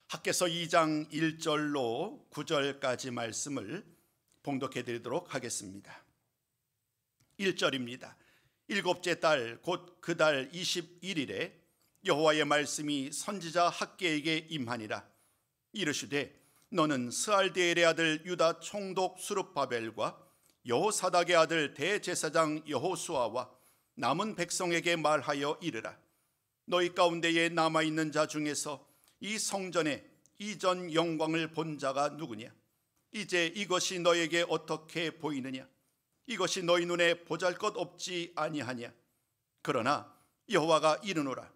학개서 2장 1절로 9절까지 말씀을 봉독해 드리도록 하겠습니다. 1절입니다. 일곱째 달 곧 그 달 21일에 여호와의 말씀이 선지자 학개에게 임하니라. 이르시되 너는 스알디엘의 아들 유다 총독 수룹바벨과 여호사닥의 아들 대제사장 여호수아와 남은 백성에게 말하여 이르라. 너희 가운데에 남아있는 자 중에서 이 성전의 이전 영광을 본 자가 누구냐? 이제 이것이 너에게 어떻게 보이느냐? 이것이 너희 눈에 보잘것없지 아니하냐? 그러나 여호와가 이르노라.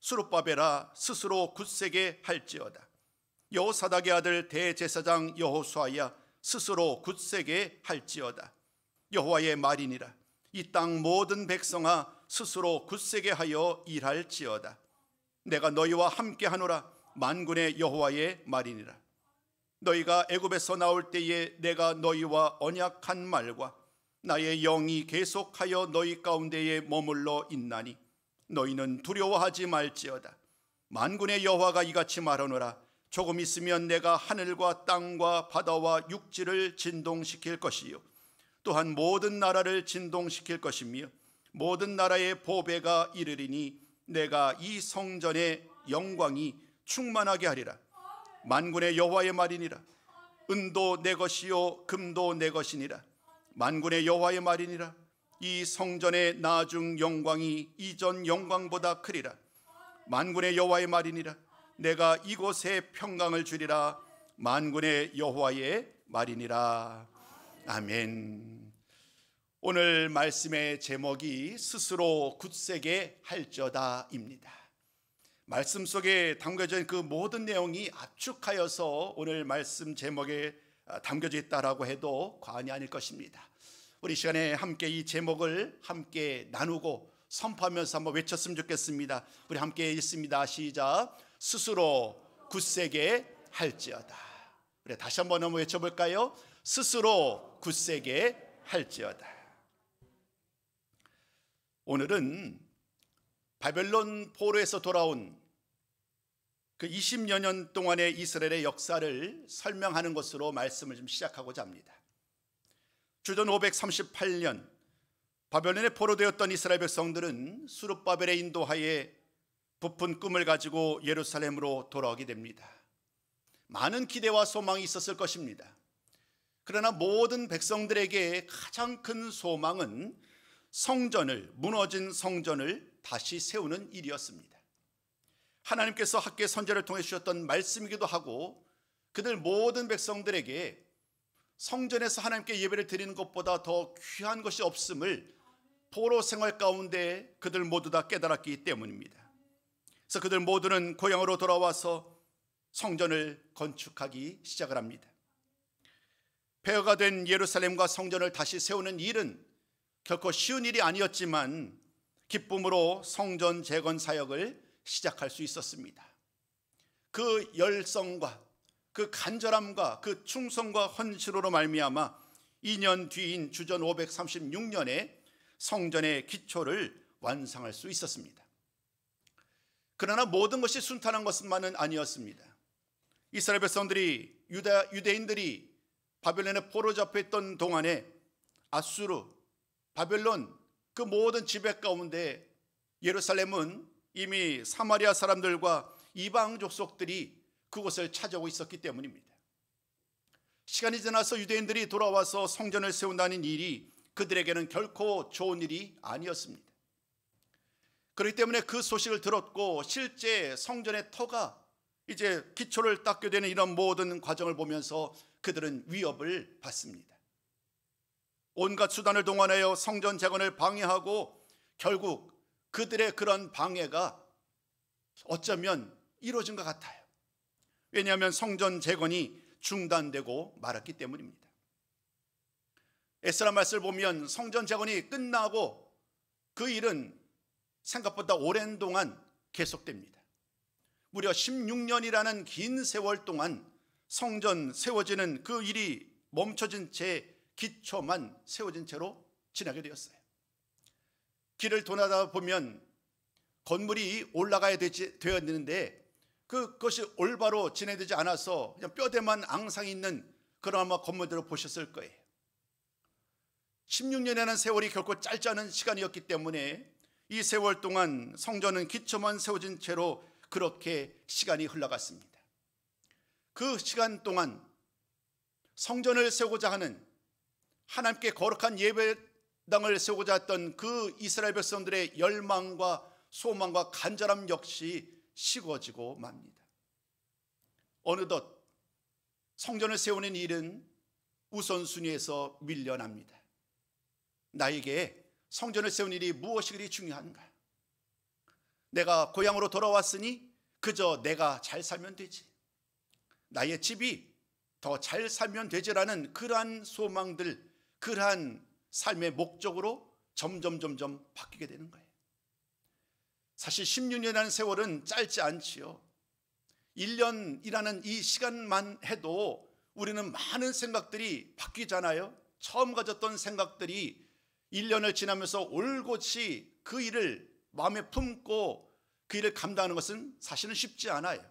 수룹바벨아 스스로 굳세게 할지어다. 여호사닥의 아들 대제사장 여호수아야 스스로 굳세게 할지어다. 여호와의 말이니라. 이 땅 모든 백성아 스스로 굳세게 하여 일할지어다. 내가 너희와 함께 하노라. 만군의 여호와의 말이니라. 너희가 애굽에서 나올 때에 내가 너희와 언약한 말과 나의 영이 계속하여 너희 가운데에 머물러 있나니 너희는 두려워하지 말지어다. 만군의 여호와가 이같이 말하노라. 조금 있으면 내가 하늘과 땅과 바다와 육지를 진동시킬 것이요 또한 모든 나라를 진동시킬 것이며 모든 나라의 보배가 이르리니 내가 이 성전의 영광이 충만하게 하리라. 만군의 여호와의 말이니라. 은도 내 것이요 금도 내 것이니라. 만군의 여호와의 말이니라. 이 성전의 나중 영광이 이전 영광보다 크리라. 만군의 여호와의 말이니라. 내가 이곳에 평강을 주리라. 만군의 여호와의 말이니라. 아멘. 오늘 말씀의 제목이 스스로 굳세게 할지어다입니다. 말씀 속에 담겨져 있는 그 모든 내용이 압축하여서 오늘 말씀 제목에 담겨져 있다라고 해도 과언이 아닐 것입니다. 우리 시간에 함께 이 제목을 함께 나누고 선포하면서 한번 외쳤으면 좋겠습니다. 우리 함께 읽습니다. 시작. 스스로 굳세게 할지어다. 우리 다시 한번 외쳐볼까요? 스스로 굳세게 할지어다. 오늘은 바벨론 포로에서 돌아온 그 20여 년 동안의 이스라엘의 역사를 설명하는 것으로 말씀을 좀 시작하고자 합니다. 주전 538년 바벨론에 포로되었던 이스라엘 백성들은 수룹바벨의 인도하에 부푼 꿈을 가지고 예루살렘으로 돌아오게 됩니다. 많은 기대와 소망이 있었을 것입니다. 그러나 모든 백성들에게 가장 큰 소망은 무너진 성전을 다시 세우는 일이었습니다. 하나님께서 학개 선지자를 통해 주셨던 말씀이기도 하고 그들 모든 백성들에게 성전에서 하나님께 예배를 드리는 것보다 더 귀한 것이 없음을 포로 생활 가운데 그들 모두 다 깨달았기 때문입니다. 그래서 그들 모두는 고향으로 돌아와서 성전을 건축하기 시작을 합니다. 폐허가 된 예루살렘과 성전을 다시 세우는 일은 결코 쉬운 일이 아니었지만 기쁨으로 성전 재건 사역을 시작할 수 있었습니다. 그 열성과 그 간절함과 그 충성과 헌신으로 말미암아 2년 뒤인 주전 536년에 성전의 기초를 완성할 수 있었습니다. 그러나 모든 것이 순탄한 것만은 아니었습니다. 이스라엘 백성들이 유대인들이 바벨론에 포로 잡혀있던 동안에 아수르, 바벨론 그 모든 지배 가운데 예루살렘은 이미 사마리아 사람들과 이방 족속들이 그곳을 차지하고 있었기 때문입니다. 시간이 지나서 유대인들이 돌아와서 성전을 세운다는 일이 그들에게는 결코 좋은 일이 아니었습니다. 그렇기 때문에 그 소식을 들었고 실제 성전의 터가 이제 기초를 닦게 되는 이런 모든 과정을 보면서 그들은 위협을 받습니다. 온갖 수단을 동원하여 성전 재건을 방해하고 결국 그들의 그런 방해가 어쩌면 이루어진 것 같아요. 왜냐하면 성전 재건이 중단되고 말았기 때문입니다. 에스라 말씀을 보면 성전 재건이 끝나고 그 일은 생각보다 오랜 동안 계속됩니다. 무려 16년이라는 긴 세월 동안 성전 세워지는 그 일이 멈춰진 채 기초만 세워진 채로 지나게 되었어요. 길을 돌아다 보면 건물이 올라가야 되었는데 그것이 올바로 진행되지 않아서 그냥 뼈대만 앙상이 있는 그런 아마 건물들을 보셨을 거예요. 16년이라는 세월이 결코 짧지 않은 시간이었기 때문에 이 세월 동안 성전은 기초만 세워진 채로 그렇게 시간이 흘러갔습니다. 그 시간 동안 성전을 세우고자 하는, 하나님께 거룩한 예배당을 세우고자 했던 그 이스라엘 백성들의 열망과 소망과 간절함 역시 식어지고 맙니다. 어느덧 성전을 세우는 일은 우선순위에서 밀려납니다. 나에게 성전을 세우는 일이 무엇이 그리 중요한가? 내가 고향으로 돌아왔으니 그저 내가 잘 살면 되지, 나의 집이 더 잘 살면 되지라는 그러한 소망들, 그러한 삶의 목적으로 점점 바뀌게 되는 거예요. 사실 16년이라는 세월은 짧지 않지요. 1년이라는 이 시간만 해도 우리는 많은 생각들이 바뀌잖아요. 처음 가졌던 생각들이 1년을 지나면서 올곧이 그 일을 마음에 품고 그 일을 감당하는 것은 사실은 쉽지 않아요.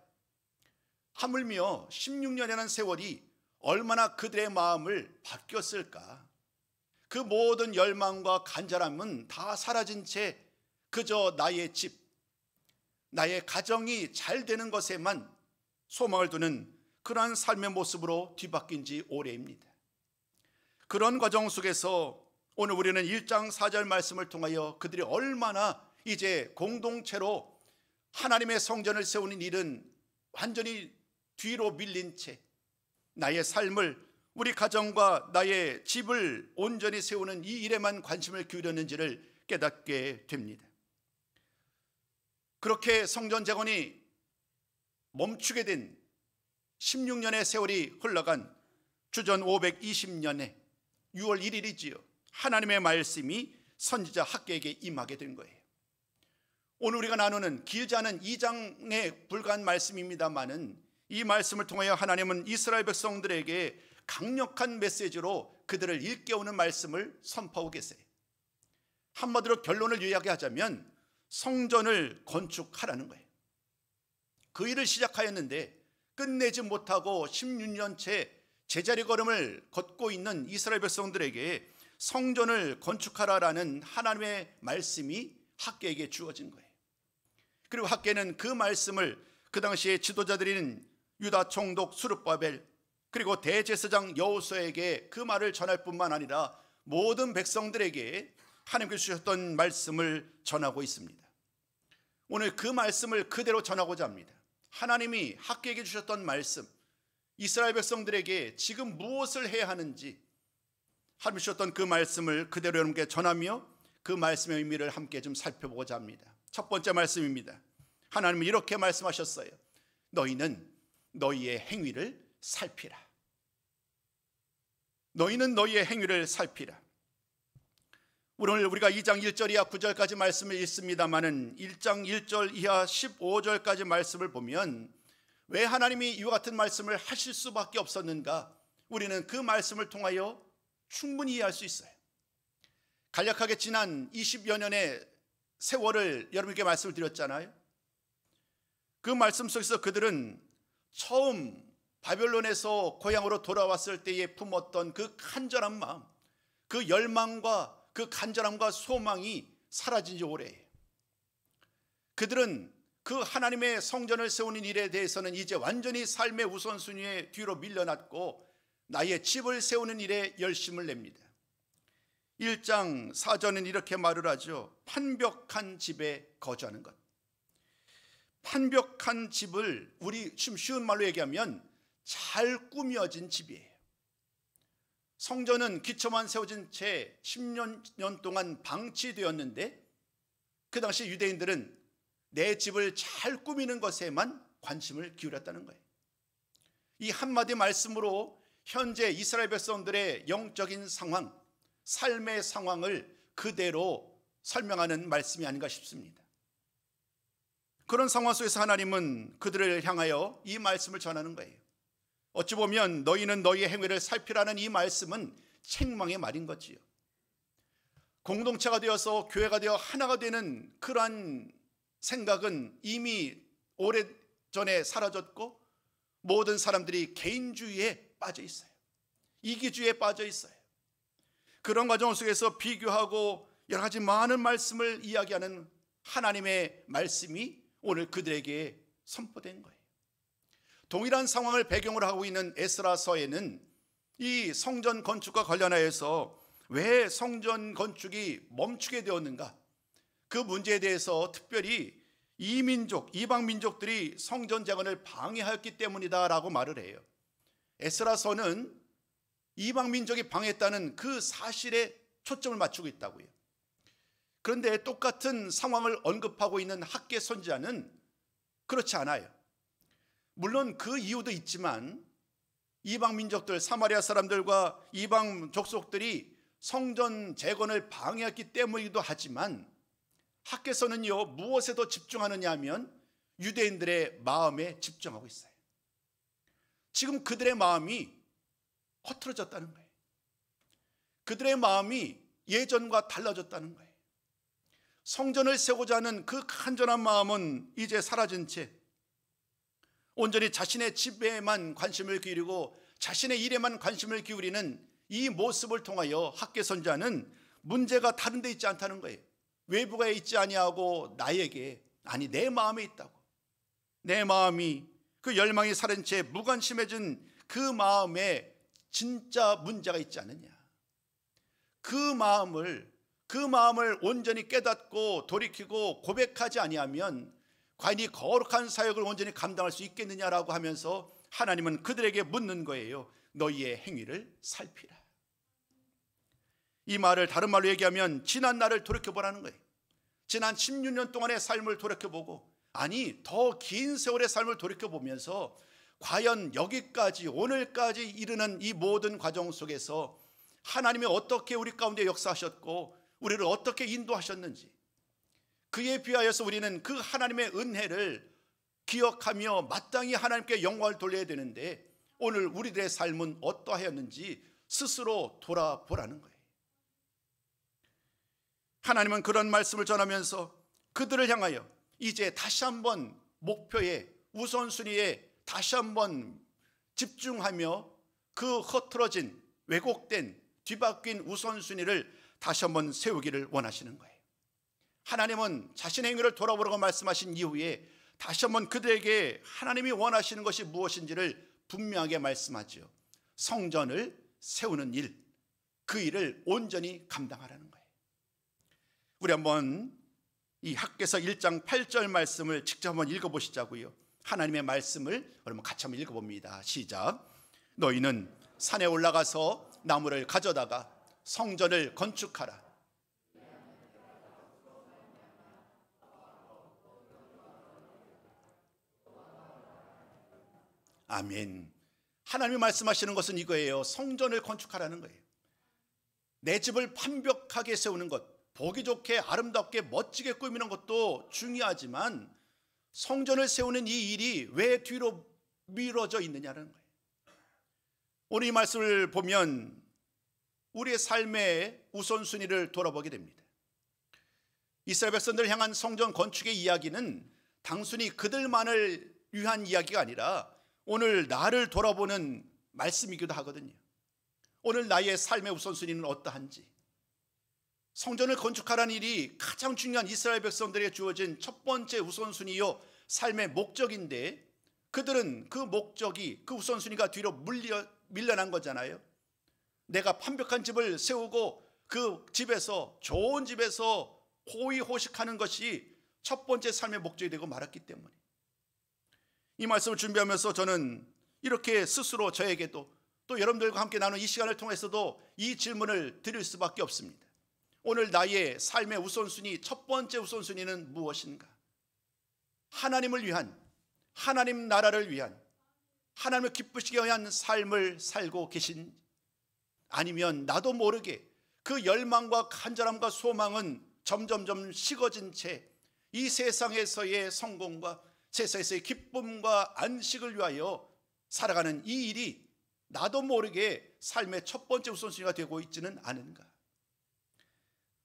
하물며 16년이라는 세월이 얼마나 그들의 마음을 바뀌었을까. 그 모든 열망과 간절함은 다 사라진 채 그저 나의 집, 나의 가정이 잘 되는 것에만 소망을 두는 그러한 삶의 모습으로 뒤바뀐 지 오래입니다. 그런 과정 속에서 오늘 우리는 1장 4절 말씀을 통하여 그들이 얼마나 이제 공동체로 하나님의 성전을 세우는 일은 완전히 뒤로 밀린 채 나의 삶을, 우리 가정과 나의 집을 온전히 세우는 이 일에만 관심을 기울였는지를 깨닫게 됩니다. 그렇게 성전 재건이 멈추게 된 16년의 세월이 흘러간 주전 520년에 6월 1일이지요. 하나님의 말씀이 선지자 학개에게 임하게 된 거예요. 오늘 우리가 나누는 길지 않은 2장에 불과한 말씀입니다마는 이 말씀을 통하여 하나님은 이스라엘 백성들에게 강력한 메시지로 그들을 일깨우는 말씀을 선포하고 계세요. 한마디로 결론을 이야기하자면 성전을 건축하라는 거예요. 그 일을 시작하였는데 끝내지 못하고 16년째 제자리 걸음을 걷고 있는 이스라엘 백성들에게 성전을 건축하라라는 하나님의 말씀이 학개에게 주어진 거예요. 그리고 학개는 그 말씀을 그 당시에 지도자들인 유다 총독 스룹바벨 그리고 대제사장 여호수아에게 그 말을 전할 뿐만 아니라 모든 백성들에게 하나님께서 주셨던 말씀을 전하고 있습니다. 오늘 그 말씀을 그대로 전하고자 합니다. 하나님이 학개에게 주셨던 말씀, 이스라엘 백성들에게 지금 무엇을 해야 하는지 하나님 주셨던 그 말씀을 그대로 여러분께 전하며 그 말씀의 의미를 함께 좀 살펴보고자 합니다. 첫 번째 말씀입니다. 하나님은 이렇게 말씀하셨어요. 너희는 너희의 행위를 살피라. 너희는 너희의 행위를 살피라. 오늘 우리가 2장 1절 이하 9절까지 말씀을 읽습니다마는 1장 1절 이하 15절까지 말씀을 보면 왜 하나님이 이와 같은 말씀을 하실 수밖에 없었는가? 우리는 그 말씀을 통하여 충분히 이해할 수 있어요. 간략하게 지난 20여 년의 세월을 여러분께 말씀을 드렸잖아요. 그 말씀 속에서 그들은 처음 바벨론에서 고향으로 돌아왔을 때에 품었던 그 간절한 마음, 그 열망과 그 간절함과 소망이 사라진 지 오래예요. 그들은 그 하나님의 성전을 세우는 일에 대해서는 이제 완전히 삶의 우선순위에 뒤로 밀려났고 나의 집을 세우는 일에 열심을 냅니다. 1장 4절은 이렇게 말을 하죠. 판벽한 집에 거주하는 것. 판벽한 집을 우리 좀 쉬운 말로 얘기하면 잘 꾸며진 집이에요. 성전은 기초만 세워진 채 10년 동안 방치되었는데 그 당시 유대인들은 내 집을 잘 꾸미는 것에만 관심을 기울였다는 거예요. 이 한마디 말씀으로 현재 이스라엘 백성들의 영적인 상황, 삶의 상황을 그대로 설명하는 말씀이 아닌가 싶습니다. 그런 상황 속에서 하나님은 그들을 향하여 이 말씀을 전하는 거예요. 어찌 보면 너희는 너희의 행위를 살피라는 이 말씀은 책망의 말인 거지요. 공동체가 되어서 교회가 되어 하나가 되는 그러한 생각은 이미 오래 전에 사라졌고 모든 사람들이 개인주의에 빠져 있어요. 이기주의에 빠져 있어요. 그런 과정 속에서 비교하고 여러 가지 많은 말씀을 이야기하는 하나님의 말씀이 오늘 그들에게 선포된 거예요. 동일한 상황을 배경으로 하고 있는 에스라서에는 이 성전 건축과 관련하여서 왜 성전 건축이 멈추게 되었는가, 그 문제에 대해서 특별히 이방 민족들이 성전 재건을 방해하였기 때문이다라고 말을 해요. 에스라서는 이방 민족이 방해했다는 그 사실에 초점을 맞추고 있다고요. 그런데 똑같은 상황을 언급하고 있는 학개 선지자는 그렇지 않아요. 물론 그 이유도 있지만 이방 민족들, 사마리아 사람들과 이방 족속들이 성전 재건을 방해했기 때문이기도 하지만 학개서는요, 무엇에 더 집중하느냐 하면 유대인들의 마음에 집중하고 있어요. 지금 그들의 마음이 허틀어졌다는 거예요. 그들의 마음이 예전과 달라졌다는 거예요. 성전을 세우고자 하는 그 간절한 마음은 이제 사라진 채 온전히 자신의 집에만 관심을 기울이고 자신의 일에만 관심을 기울이는 이 모습을 통하여 학개 선지자는 문제가 다른 데 있지 않다는 거예요. 외부가 있지 아니하고 나에게, 아니 내 마음에 있다고. 내 마음이 그 열망이 사라진 채 무관심해진 그 마음에 진짜 문제가 있지 않느냐. 그 마음을 온전히 깨닫고 돌이키고 고백하지 아니하면 과연 이 거룩한 사역을 온전히 감당할 수 있겠느냐라고 하면서 하나님은 그들에게 묻는 거예요. 너희의 행위를 살피라. 이 말을 다른 말로 얘기하면 지난 날을 돌이켜보라는 거예요. 지난 16년 동안의 삶을 돌이켜보고, 아니 더 긴 세월의 삶을 돌이켜보면서 과연 여기까지 오늘까지 이르는 이 모든 과정 속에서 하나님이 어떻게 우리 가운데 역사하셨고 우리를 어떻게 인도하셨는지, 그에 비하여서 우리는 그 하나님의 은혜를 기억하며 마땅히 하나님께 영광을 돌려야 되는데 오늘 우리들의 삶은 어떠하였는지 스스로 돌아보라는 거예요. 하나님은 그런 말씀을 전하면서 그들을 향하여 이제 다시 한번 목표에, 우선순위에 다시 한번 집중하며 그 흐트러진, 왜곡된, 뒤바뀐 우선순위를 다시 한번 세우기를 원하시는 거예요. 하나님은 자신의 행위를 돌아보라고 말씀하신 이후에 다시 한번 그들에게 하나님이 원하시는 것이 무엇인지를 분명하게 말씀하죠. 성전을 세우는 일, 그 일을 온전히 감당하라는 거예요. 우리 한번 이 학개서 1장 8절 말씀을 직접 한번 읽어보시자고요. 하나님의 말씀을 여러분 같이 한번 읽어봅니다. 시작. 너희는 산에 올라가서 나무를 가져다가 성전을 건축하라. 아멘. 하나님이 말씀하시는 것은 이거예요. 성전을 건축하라는 거예요. 내 집을 완벽하게 세우는 것, 보기 좋게 아름답게 멋지게 꾸미는 것도 중요하지만 성전을 세우는 이 일이 왜 뒤로 미뤄져 있느냐는 거예요. 오늘 이 말씀을 보면 우리의 삶의 우선순위를 돌아보게 됩니다. 이스라엘 백성들을 향한 성전 건축의 이야기는 단순히 그들만을 위한 이야기가 아니라 오늘 나를 돌아보는 말씀이기도 하거든요. 오늘 나의 삶의 우선순위는 어떠한지, 성전을 건축하라는 일이 가장 중요한 이스라엘 백성들에게 주어진 첫 번째 우선순위요 삶의 목적인데 그들은 그 목적이, 그 우선순위가 뒤로 밀려난 거잖아요. 내가 완벽한 집을 세우고 그 집에서, 좋은 집에서 호의호식하는 것이 첫 번째 삶의 목적이 되고 말았기 때문에 이 말씀을 준비하면서 저는 이렇게 스스로 저에게도 또 여러분들과 함께 나눈 이 시간을 통해서도 이 질문을 드릴 수밖에 없습니다. 오늘 나의 삶의 우선순위, 첫 번째 우선순위는 무엇인가? 하나님을 위한, 하나님 나라를 위한, 하나님을 기쁘시게 위한 삶을 살고 계신, 아니면 나도 모르게 그 열망과 간절함과 소망은 점점점 식어진 채 이 세상에서의 성공과 세상에서의 기쁨과 안식을 위하여 살아가는 이 일이 나도 모르게 삶의 첫 번째 우선순위가 되고 있지는 않은가?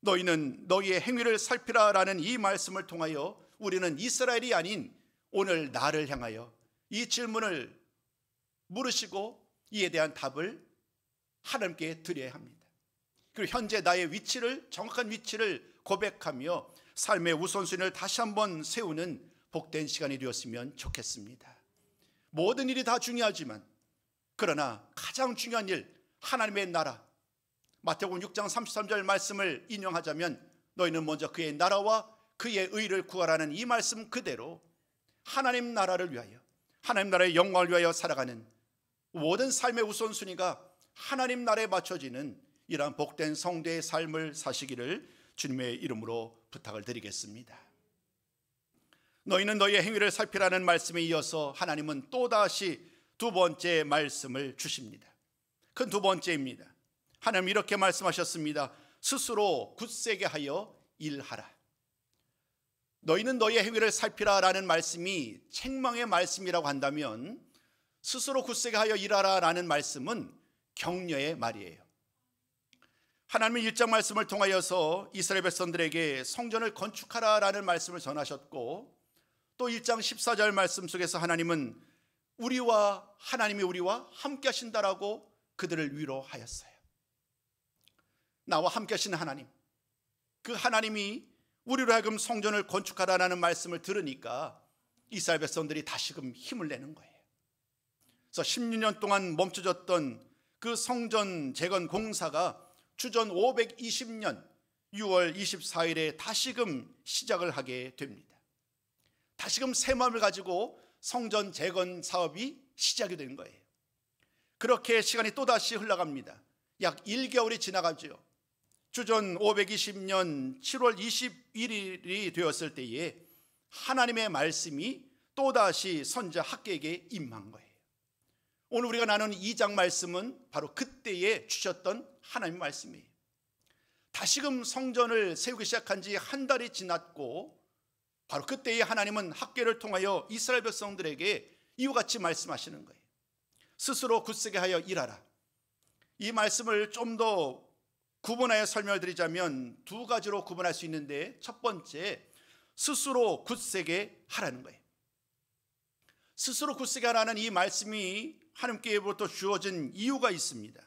너희는 너희의 행위를 살피라라는 이 말씀을 통하여 우리는 이스라엘이 아닌 오늘 나를 향하여 이 질문을 물으시고 이에 대한 답을 하나님께 드려야 합니다. 그리고 현재 나의 위치를, 정확한 위치를 고백하며 삶의 우선순위를 다시 한번 세우는 복된 시간이 되었으면 좋겠습니다. 모든 일이 다 중요하지만 그러나 가장 중요한 일, 하나님의 나라, 마태복음 6장 33절 말씀을 인용하자면 너희는 먼저 그의 나라와 그의 의를 구하라는 이 말씀 그대로 하나님 나라를 위하여, 하나님 나라의 영광을 위하여 살아가는 모든 삶의 우선순위가 하나님 나라에 맞춰지는 이러한 복된 성도의 삶을 사시기를 주님의 이름으로 부탁을 드리겠습니다. 너희는 너희의 행위를 살피라는 말씀에 이어서 하나님은 또다시 두 번째 말씀을 주십니다. 큰 두 번째입니다. 하나님 이렇게 말씀하셨습니다. 스스로 굳세게 하여 일하라. 너희는 너희의 행위를 살피라라는 말씀이 책망의 말씀이라고 한다면 스스로 굳세게 하여 일하라라는 말씀은 격려의 말이에요. 하나님은 1장 말씀을 통하여서 이스라엘 백성들에게 성전을 건축하라라는 말씀을 전하셨고, 또 1장 14절 말씀 속에서 하나님은 하나님이 우리와 함께 하신다라고 그들을 위로하였어요. 나와 함께 하시는 하나님, 그 하나님이 우리로 하여금 성전을 건축하라는 말씀을 들으니까 이스라엘 백성들이 다시금 힘을 내는 거예요. 그래서 16년 동안 멈춰졌던 그 성전 재건 공사가 주전 520년 6월 24일에 다시금 시작을 하게 됩니다. 다시금 새 마음을 가지고 성전 재건 사업이 시작이 된 거예요. 그렇게 시간이 또다시 흘러갑니다. 약 1개월이 지나가죠. 주전 520년 7월 21일이 되었을 때에 하나님의 말씀이 또다시 선지자 학개에게 임한 거예요. 오늘 우리가 나누는 2장 말씀은 바로 그때에 주셨던 하나님의 말씀이에요. 다시금 성전을 세우기 시작한 지 한 달이 지났고 바로 그때에 하나님은 학개를 통하여 이스라엘 백성들에게 이와 같이 말씀하시는 거예요. 스스로 굳세게 하여 일하라. 이 말씀을 좀 더 구분하여 설명을 드리자면 두 가지로 구분할 수 있는데, 첫 번째, 스스로 굳세게 하라는 거예요. 스스로 굳세게 하라는 이 말씀이 하나님께로부터 주어진 이유가 있습니다.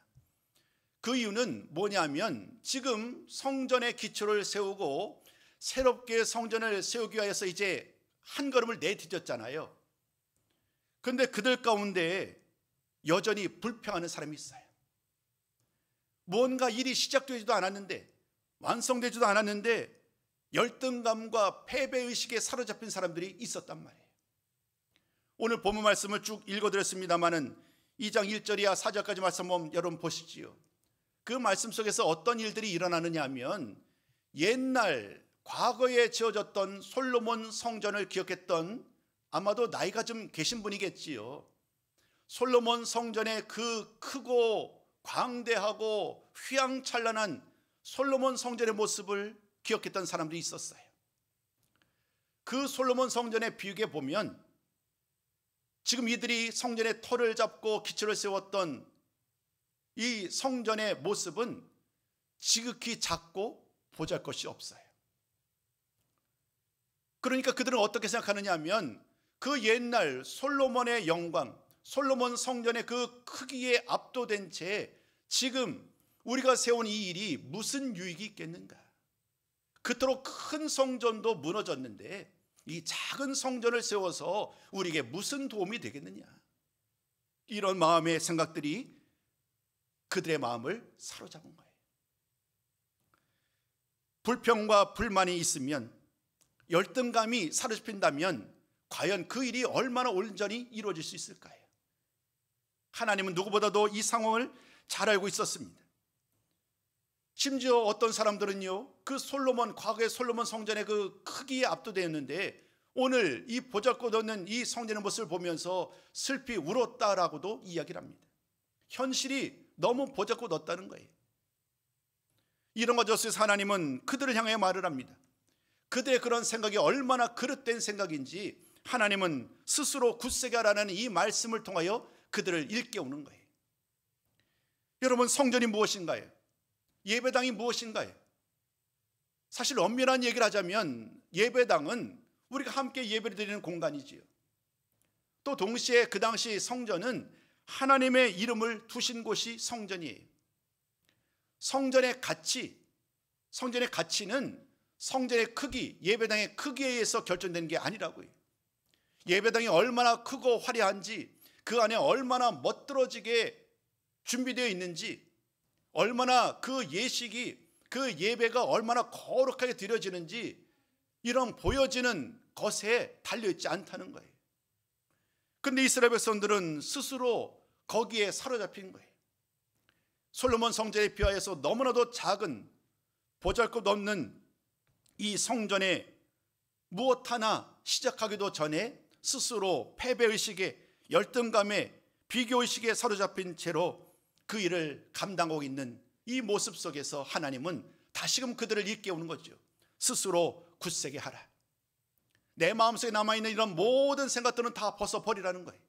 그 이유는 뭐냐면 지금 성전의 기초를 세우고 새롭게 성전을 세우기 위해서 이제 한 걸음을 내디뎠잖아요. 그런데 그들 가운데 여전히 불평하는 사람이 있어요. 뭔가 일이 시작되지도 않았는데, 완성되지도 않았는데 열등감과 패배의식에 사로잡힌 사람들이 있었단 말이에요. 오늘 본문 말씀을 쭉 읽어드렸습니다마는 2장 1절이야 4절까지 말씀 한번 여러분 보시지요. 그 말씀 속에서 어떤 일들이 일어나느냐 하면 옛날 과거에 지어졌던 솔로몬 성전을 기억했던, 아마도 나이가 좀 계신 분이겠지요. 솔로몬 성전의 그 크고 광대하고 휘황찬란한 솔로몬 성전의 모습을 기억했던 사람들이 있었어요. 그 솔로몬 성전의 비유에 보면 지금 이들이 성전의 터를 잡고 기초를 세웠던 이 성전의 모습은 지극히 작고 보잘것이 없어요. 그러니까 그들은 어떻게 생각하느냐 하면 그 옛날 솔로몬의 영광, 솔로몬 성전의 그 크기에 압도된 채 지금 우리가 세운 이 일이 무슨 유익이 있겠는가? 그토록 큰 성전도 무너졌는데 이 작은 성전을 세워서 우리에게 무슨 도움이 되겠느냐? 이런 마음의 생각들이 그들의 마음을 사로잡은 거예요. 불평과 불만이 있으면, 열등감이 사로잡힌다면 과연 그 일이 얼마나 온전히 이루어질 수 있을까요? 하나님은 누구보다도 이 상황을 잘 알고 있었습니다. 심지어 어떤 사람들은요, 그 과거의 솔로몬 성전의 그 크기에 압도되었는데 오늘 이 보잘것없는 이 성전의 모습을 보면서 슬피 울었다라고도 이야기를 합니다. 현실이 너무 보잘것없다는 거예요. 이런 것에서 하나님은 그들을 향해 말을 합니다. 그들의 그런 생각이 얼마나 그릇된 생각인지 하나님은 스스로 굳세게 하라는 이 말씀을 통하여 그들을 일깨우는 거예요. 여러분, 성전이 무엇인가요? 예배당이 무엇인가요? 사실 엄밀한 얘기를 하자면 예배당은 우리가 함께 예배를 드리는 공간이지요. 또 동시에 그 당시 성전은 하나님의 이름을 두신 곳이 성전이에요. 성전의 가치는 성전의 크기, 예배당의 크기에 의해서 결정되는 게 아니라고요. 예배당이 얼마나 크고 화려한지, 그 안에 얼마나 멋들어지게 준비되어 있는지, 얼마나 그 예식이, 그 예배가 얼마나 거룩하게 드려지는지, 이런 보여지는 것에 달려있지 않다는 거예요. 근데 이스라엘 백성들은 스스로 거기에 사로잡힌 거예요. 솔로몬 성전에 비하여서 너무나도 작은, 보잘것없는 이 성전에 무엇 하나 시작하기도 전에 스스로 패배의식에, 열등감에, 비교의식에 사로잡힌 채로 그 일을 감당하고 있는 이 모습 속에서 하나님은 다시금 그들을 일깨우는 거죠. 스스로 굳세게 하라. 내 마음속에 남아있는 이런 모든 생각들은 다 벗어버리라는 거예요.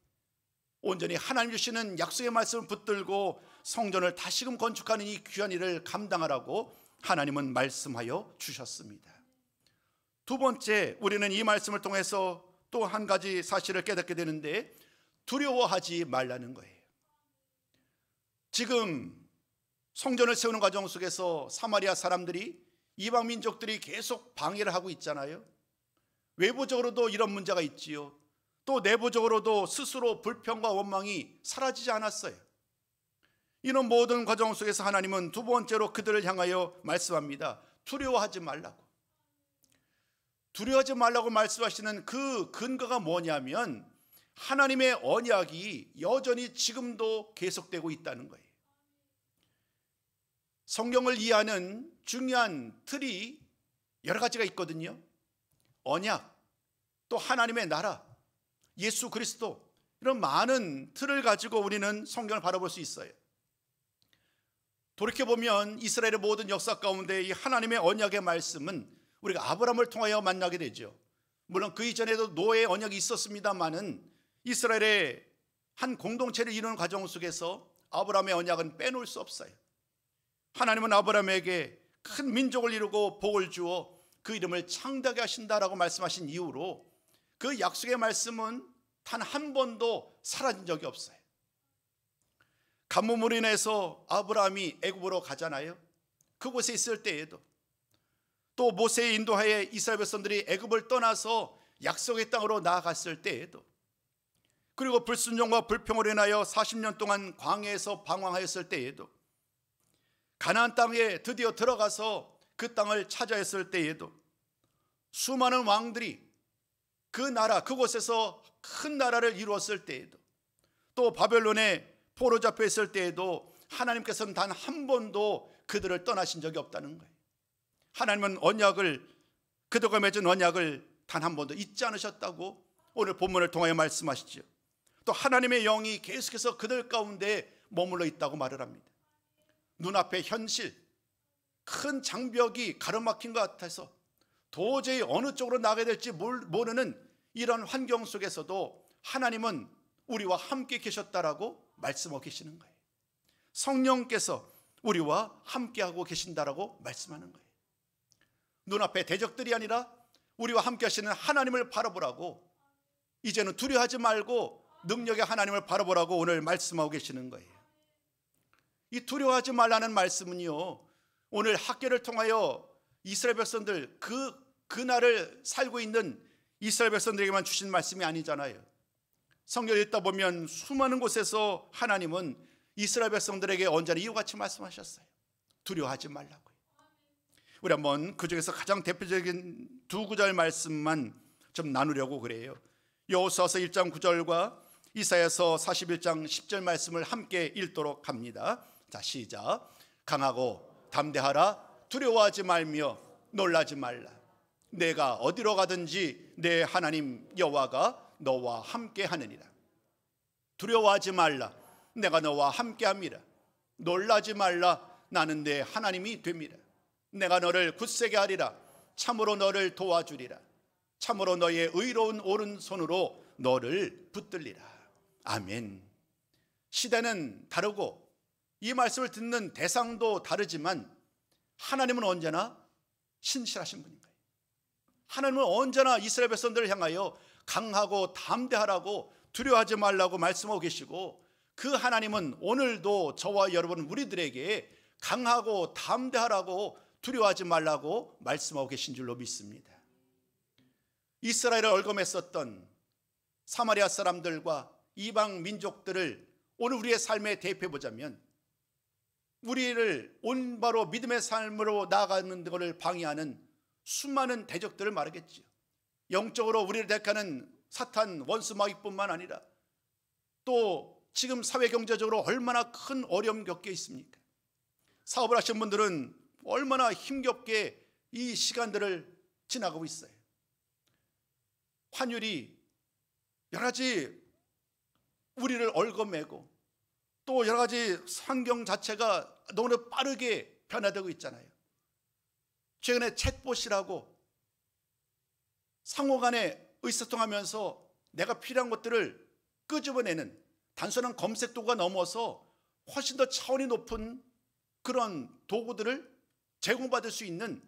온전히 하나님 주시는 약속의 말씀을 붙들고 성전을 다시금 건축하는 이 귀한 일을 감당하라고 하나님은 말씀하여 주셨습니다. 두 번째, 우리는 이 말씀을 통해서 또 한 가지 사실을 깨닫게 되는데, 두려워하지 말라는 거예요. 지금 성전을 세우는 과정 속에서 사마리아 사람들이, 이방 민족들이 계속 방해를 하고 있잖아요. 외부적으로도 이런 문제가 있지요. 또 내부적으로도 스스로 불평과 원망이 사라지지 않았어요. 이런 모든 과정 속에서 하나님은 두 번째로 그들을 향하여 말씀합니다. 두려워하지 말라고. 두려워하지 말라고 말씀하시는 그 근거가 뭐냐면, 하나님의 언약이 여전히 지금도 계속되고 있다는 거예요. 성경을 이해하는 중요한 틀이 여러 가지가 있거든요. 언약, 또 하나님의 나라, 예수 그리스도, 이런 많은 틀을 가지고 우리는 성경을 바라볼 수 있어요. 돌이켜보면 이스라엘의 모든 역사 가운데 이 하나님의 언약의 말씀은 우리가 아브라함을 통하여 만나게 되죠. 물론 그 이전에도 노아의 언약이 있었습니다마는 이스라엘의 한 공동체를 이루는 과정 속에서 아브라함의 언약은 빼놓을 수 없어요. 하나님은 아브라함에게 큰 민족을 이루고 복을 주어 그 이름을 창대하게 하신다라고 말씀하신 이후로 그 약속의 말씀은 단 한 번도 사라진 적이 없어요. 가뭄으로 인해서 아브라함이 애굽으로 가잖아요. 그곳에 있을 때에도, 또 모세의 인도하에 이스라엘 백성들이 애굽을 떠나서 약속의 땅으로 나아갔을 때에도, 그리고 불순종과 불평으로 인하여 40년 동안 광야에서 방황하였을 때에도, 가나안 땅에 드디어 들어가서 그 땅을 차지했을 때에도, 수많은 왕들이 그 나라, 그곳에서 큰 나라를 이루었을 때에도, 또 바벨론에 포로 잡혀 있을 때에도 하나님께서는 단 한 번도 그들을 떠나신 적이 없다는 거예요. 하나님은 언약을, 그들과 맺은 언약을 단 한 번도 잊지 않으셨다고 오늘 본문을 통하여 말씀하시죠. 또 하나님의 영이 계속해서 그들 가운데 머물러 있다고 말을 합니다. 눈앞의 현실, 큰 장벽이 가로막힌 것 같아서 도저히 어느 쪽으로 나가야 될지 모르는 이런 환경 속에서도 하나님은 우리와 함께 계셨다라고 말씀하고 계시는 거예요. 성령께서 우리와 함께하고 계신다라고 말씀하는 거예요. 눈앞에 대적들이 아니라 우리와 함께 하시는 하나님을 바라보라고, 이제는 두려워하지 말고 능력의 하나님을 바라보라고 오늘 말씀하고 계시는 거예요. 이 두려워하지 말라는 말씀은요, 오늘 학계를 통하여 이스라엘 백성들, 그날을 살고 있는 이스라엘 백성들에게만 주신 말씀이 아니잖아요. 성경을 읽다 보면 수많은 곳에서 하나님은 이스라엘 백성들에게 언제나 이와 같이 말씀하셨어요. 두려워하지 말라고요. 우리 한번 그 중에서 가장 대표적인 두 구절 말씀만 좀 나누려고 그래요. 여호수아서 1장 9절과 이사야서 41장 10절 말씀을 함께 읽도록 합니다. 자, 시작. 강하고 담대하라. 두려워하지 말며 놀라지 말라. 내가 어디로 가든지 내 하나님 여호와가 너와 함께 하느니라. 두려워하지 말라. 내가 너와 함께 합니다. 놀라지 말라. 나는 내 하나님이 됩니다. 내가 너를 굳세게 하리라. 참으로 너를 도와주리라. 참으로 너의 의로운 오른손으로 너를 붙들리라. 아멘. 시대는 다르고 이 말씀을 듣는 대상도 다르지만 하나님은 언제나 신실하신 분인 거예요. 하나님은 언제나 이스라엘 백성들을 향하여 강하고 담대하라고, 두려워하지 말라고 말씀하고 계시고, 그 하나님은 오늘도 저와 여러분 우리들에게 강하고 담대하라고, 두려워하지 말라고 말씀하고 계신 줄로 믿습니다. 이스라엘을 얼검했었던 사마리아 사람들과 이방 민족들을 오늘 우리의 삶에 대입해 보자면, 우리를 올바로 믿음의 삶으로 나아가는 것을 방해하는 수많은 대적들을 말하겠지요. 영적으로 우리를 대적하는 사탄 원수 마귀뿐만 아니라 또 지금 사회 경제적으로 얼마나 큰 어려움 겪게 있습니까? 사업을 하시는 분들은 얼마나 힘겹게 이 시간들을 지나가고 있어요. 환율이 여러 가지 우리를 얽어매고, 또 여러 가지 환경 자체가 너무나 빠르게 변화되고 있잖아요. 최근에 챗봇이라고 상호 간에 의사소통하면서 내가 필요한 것들을 끄집어내는 단순한 검색도가 넘어서 훨씬 더 차원이 높은 그런 도구들을 제공받을 수 있는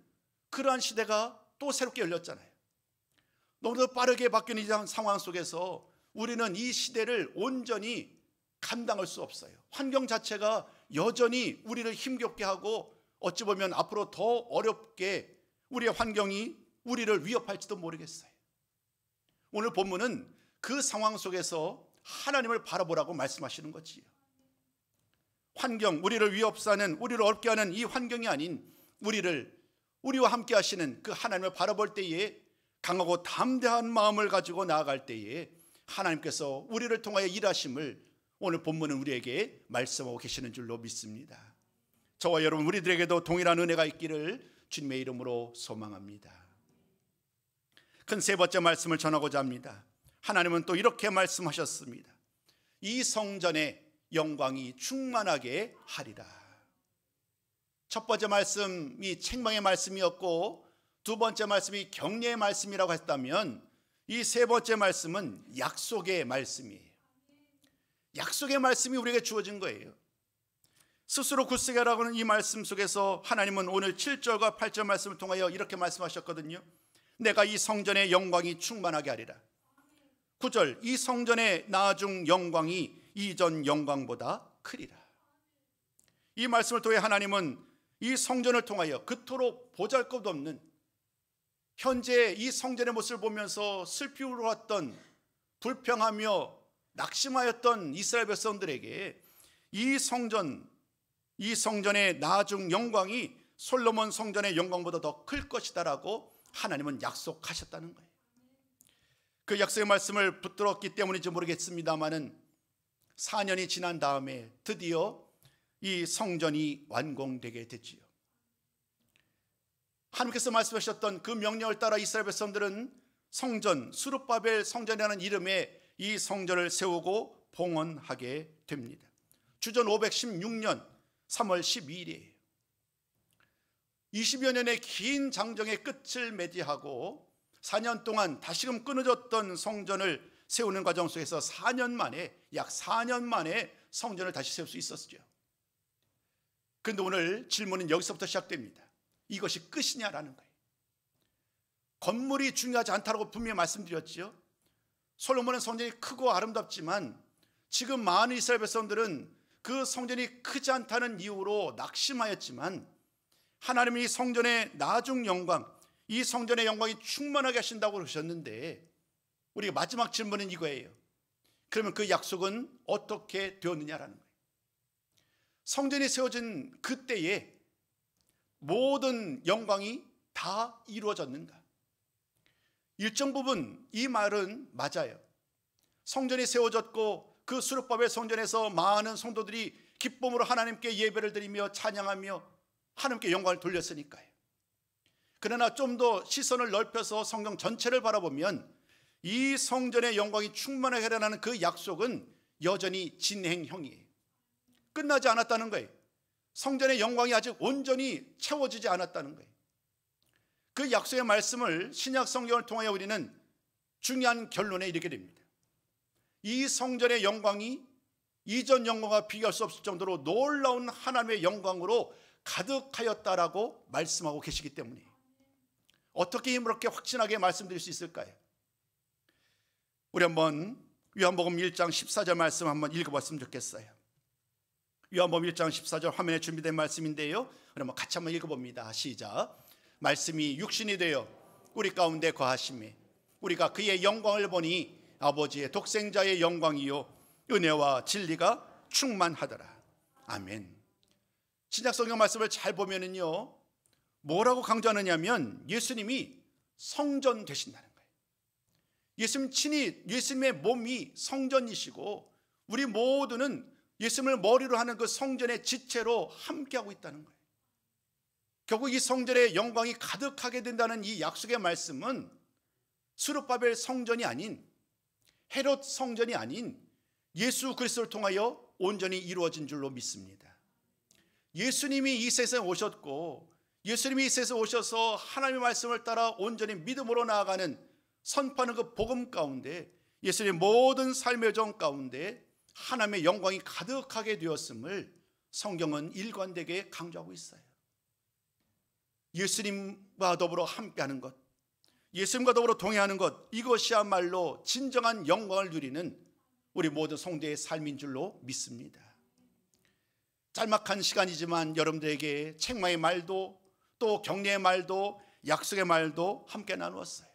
그러한 시대가 또 새롭게 열렸잖아요. 너무나 빠르게 바뀌는 이 상황 속에서 우리는 이 시대를 온전히 감당할 수 없어요. 환경 자체가 여전히 우리를 힘겹게 하고, 어찌 보면 앞으로 더 어렵게 우리의 환경이 우리를 위협할지도 모르겠어요. 오늘 본문은 그 상황 속에서 하나님을 바라보라고 말씀하시는 거지요. 환경, 우리를 위협사는, 우리를 어렵게 하는 이 환경이 아닌 우리와 함께 하시는 그 하나님을 바라볼 때에, 강하고 담대한 마음을 가지고 나아갈 때에 하나님께서 우리를 통하여 일하심을 오늘 본문은 우리에게 말씀하고 계시는 줄로 믿습니다. 저와 여러분 우리들에게도 동일한 은혜가 있기를 주님의 이름으로 소망합니다. 큰 세 번째 말씀을 전하고자 합니다. 하나님은 또 이렇게 말씀하셨습니다. 이 성전의 영광이 충만하게 하리라. 첫 번째 말씀이 책망의 말씀이었고, 두 번째 말씀이 격려의 말씀이라고 했다면, 이 세 번째 말씀은 약속의 말씀이에요. 약속의 말씀이 우리에게 주어진 거예요. 스스로 굳세게 하라고 하는 이 말씀 속에서 하나님은 오늘 7절과 8절 말씀을 통하여 이렇게 말씀하셨거든요. 내가 이 성전의 영광이 충만하게 하리라. 9절, 이 성전의 나중 영광이 이전 영광보다 크리라. 이 말씀을 통해 하나님은 이 성전을 통하여 그토록 보잘것없는, 현재 이 성전의 모습을 보면서 슬피 울어왔던, 불평하며 낙심하였던 이스라엘 백성들에게 이 성전의 나중 영광이 솔로몬 성전의 영광보다 더 클 것이다라고 하나님은 약속하셨다는 거예요. 그 약속의 말씀을 붙들었기 때문인지 모르겠습니다만은 4년이 지난 다음에 드디어 이 성전이 완공되게 됐지요. 하나님께서 말씀하셨던 그 명령을 따라 이스라엘 백성들은 성전, 스룹바벨 성전이라는 이름의 이 성전을 세우고 봉헌하게 됩니다. 주전 516년 3월 12일이에요. 20여 년의 긴 장정의 끝을 맞이하고 4년 동안 다시금 끊어졌던 성전을 세우는 과정 속에서 4년 만에, 약 4년 만에 성전을 다시 세울 수 있었죠. 그런데 오늘 질문은 여기서부터 시작됩니다. 이것이 끝이냐라는 거예요. 건물이 중요하지 않다고 분명히 말씀드렸죠. 솔로몬의 성전이 크고 아름답지만 지금 많은 이스라엘 백성들은 그 성전이 크지 않다는 이유로 낙심하였지만, 하나님이 이 성전의 나중 영광, 이 성전의 영광이 충만하게 하신다고 그러셨는데, 우리 마지막 질문은 이거예요. 그러면 그 약속은 어떻게 되었느냐라는 거예요. 성전이 세워진 그때에 모든 영광이 다 이루어졌는가? 일정 부분 이 말은 맞아요. 성전이 세워졌고 그 스룹바벨 성전에서 많은 성도들이 기쁨으로 하나님께 예배를 드리며 찬양하며 하나님께 영광을 돌렸으니까요. 그러나 좀 더 시선을 넓혀서 성경 전체를 바라보면 이 성전의 영광이 충만하게 하라는 그 약속은 여전히 진행형이에요. 끝나지 않았다는 거예요. 성전의 영광이 아직 온전히 채워지지 않았다는 거예요. 그 약속의 말씀을 신약 성경을 통하여 우리는 중요한 결론에 이르게 됩니다. 이 성전의 영광이 이전 영광과 비교할 수 없을 정도로 놀라운 하나님의 영광으로 가득하였다라고 말씀하고 계시기 때문에, 어떻게 힘으로 그렇게 확신하게 말씀드릴 수 있을까요? 우리 한번 요한복음 1장 14절 말씀 한번 읽어봤으면 좋겠어요. 요한복음 1장 14절 화면에 준비된 말씀인데요, 그러면 같이 한번 읽어봅니다. 시작. 말씀이 육신이 되어 우리 가운데 거하심에 우리가 그의 영광을 보니 아버지의 독생자의 영광이요 은혜와 진리가 충만하더라. 아멘. 신약성경 말씀을 잘 보면은요, 뭐라고 강조하느냐면 예수님이 성전 되신다는 거예요. 예수님 친히, 예수님의 몸이 성전이시고 우리 모두는 예수님을 머리로 하는 그 성전의 지체로 함께하고 있다는 거예요. 결국 이 성전의 영광이 가득하게 된다는 이 약속의 말씀은 스룹바벨 성전이 아닌, 헤롯 성전이 아닌 예수 그리스도를 통하여 온전히 이루어진 줄로 믿습니다. 예수님이 이 세상에 오셨고 예수님이 이 세상에 오셔서 하나님의 말씀을 따라 온전히 믿음으로 나아가는, 선포하는 그 복음 가운데, 예수님의 모든 삶의 정 가운데 하나님의 영광이 가득하게 되었음을 성경은 일관되게 강조하고 있어요. 예수님과 더불어 함께하는 것, 예수님과 더불어 동행하는 것, 이것이야말로 진정한 영광을 누리는 우리 모든 성도의 삶인 줄로 믿습니다. 짤막한 시간이지만 여러분들에게 책망의 말도 또 격려의 말도 약속의 말도 함께 나누었어요.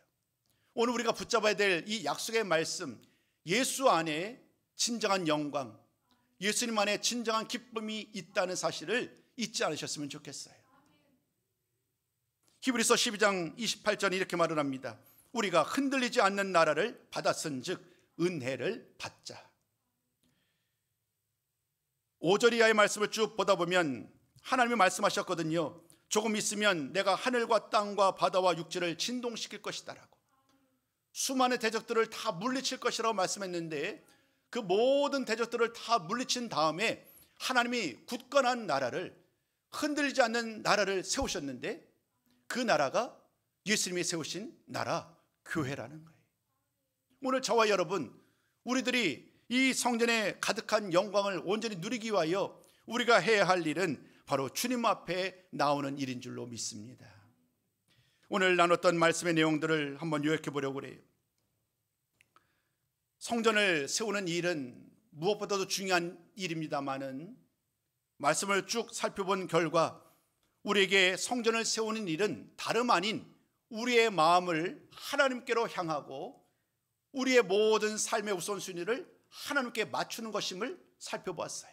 오늘 우리가 붙잡아야 될 이 약속의 말씀, 예수 안에 진정한 영광, 예수님 안에 진정한 기쁨이 있다는 사실을 잊지 않으셨으면 좋겠어요. 히브리서 12장 28절에 이렇게 말을 합니다. 우리가 흔들리지 않는 나라를 받았은즉 은혜를 받자. 5절 이하의 말씀을 쭉 보다 보면 하나님이 말씀하셨거든요. 조금 있으면 내가 하늘과 땅과 바다와 육지를 진동시킬 것이다 라고. 수많은 대적들을 다 물리칠 것이라고 말씀했는데, 그 모든 대적들을 다 물리친 다음에 하나님이 굳건한 나라를, 흔들리지 않는 나라를 세우셨는데, 그 나라가 예수님이 세우신 나라, 교회라는 거예요. 오늘 저와 여러분, 우리들이 이 성전에 가득한 영광을 온전히 누리기 위하여 우리가 해야 할 일은 바로 주님 앞에 나오는 일인 줄로 믿습니다. 오늘 나눴던 말씀의 내용들을 한번 요약해 보려고 그래요. 성전을 세우는 일은 무엇보다도 중요한 일입니다마는 말씀을 쭉 살펴본 결과 우리에게 성전을 세우는 일은 다름 아닌 우리의 마음을 하나님께로 향하고 우리의 모든 삶의 우선순위를 하나님께 맞추는 것임을 살펴보았어요.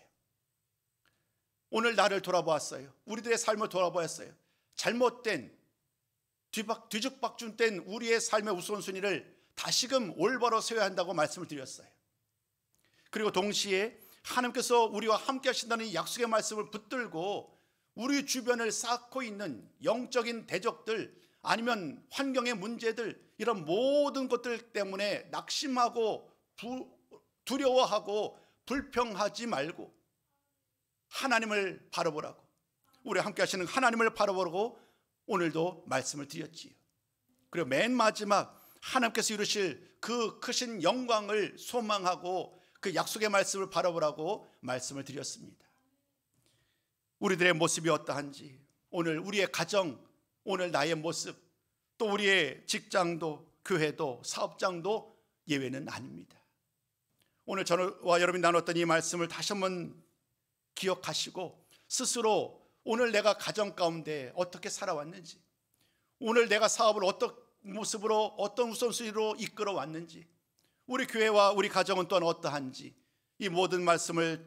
오늘 나를 돌아보았어요. 우리들의 삶을 돌아보았어요. 잘못된, 뒤죽박죽된 우리의 삶의 우선순위를 다시금 올바로 세워야 한다고 말씀을 드렸어요. 그리고 동시에 하나님께서 우리와 함께 하신다는 이 약속의 말씀을 붙들고 우리 주변을 쌓고 있는 영적인 대적들, 아니면 환경의 문제들, 이런 모든 것들 때문에 낙심하고 두려워하고 불평하지 말고 하나님을 바라보라고, 우리 함께 하시는 하나님을 바라보라고 오늘도 말씀을 드렸지요. 그리고 맨 마지막 하나님께서 이루실 그 크신 영광을 소망하고 그 약속의 말씀을 바라보라고 말씀을 드렸습니다. 우리들의 모습이 어떠한지, 오늘 우리의 가정, 오늘 나의 모습, 또 우리의 직장도 교회도 사업장도 예외는 아닙니다. 오늘 저와 여러분이 나눴던 이 말씀을 다시 한번 기억하시고 스스로 오늘 내가 가정 가운데 어떻게 살아왔는지, 오늘 내가 사업을 어떤 모습으로 어떤 우선순위로 이끌어 왔는지, 우리 교회와 우리 가정은 또한 어떠한지, 이 모든 말씀을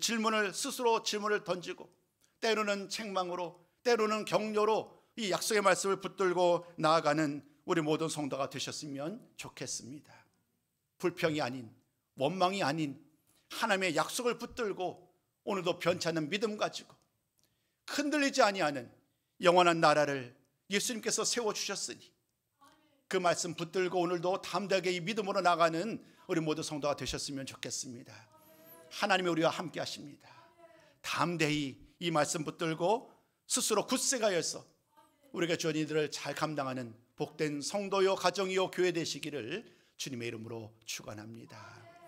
스스로 질문을 던지고 때로는 책망으로 때로는 격려로 이 약속의 말씀을 붙들고 나아가는 우리 모든 성도가 되셨으면 좋겠습니다. 불평이 아닌, 원망이 아닌 하나님의 약속을 붙들고 오늘도 변치 않는 믿음 가지고 흔들리지 아니하는 영원한 나라를 예수님께서 세워주셨으니 그 말씀 붙들고 오늘도 담대하게 이 믿음으로 나가는 우리 모두 성도가 되셨으면 좋겠습니다. 하나님이 우리와 함께 하십니다. 담대히 이 말씀 붙들고 스스로 굳세가여서 우리가 주신 이들을 잘 감당하는 복된 성도요 가정이요 교회 되시기를 주님의 이름으로 축원합니다.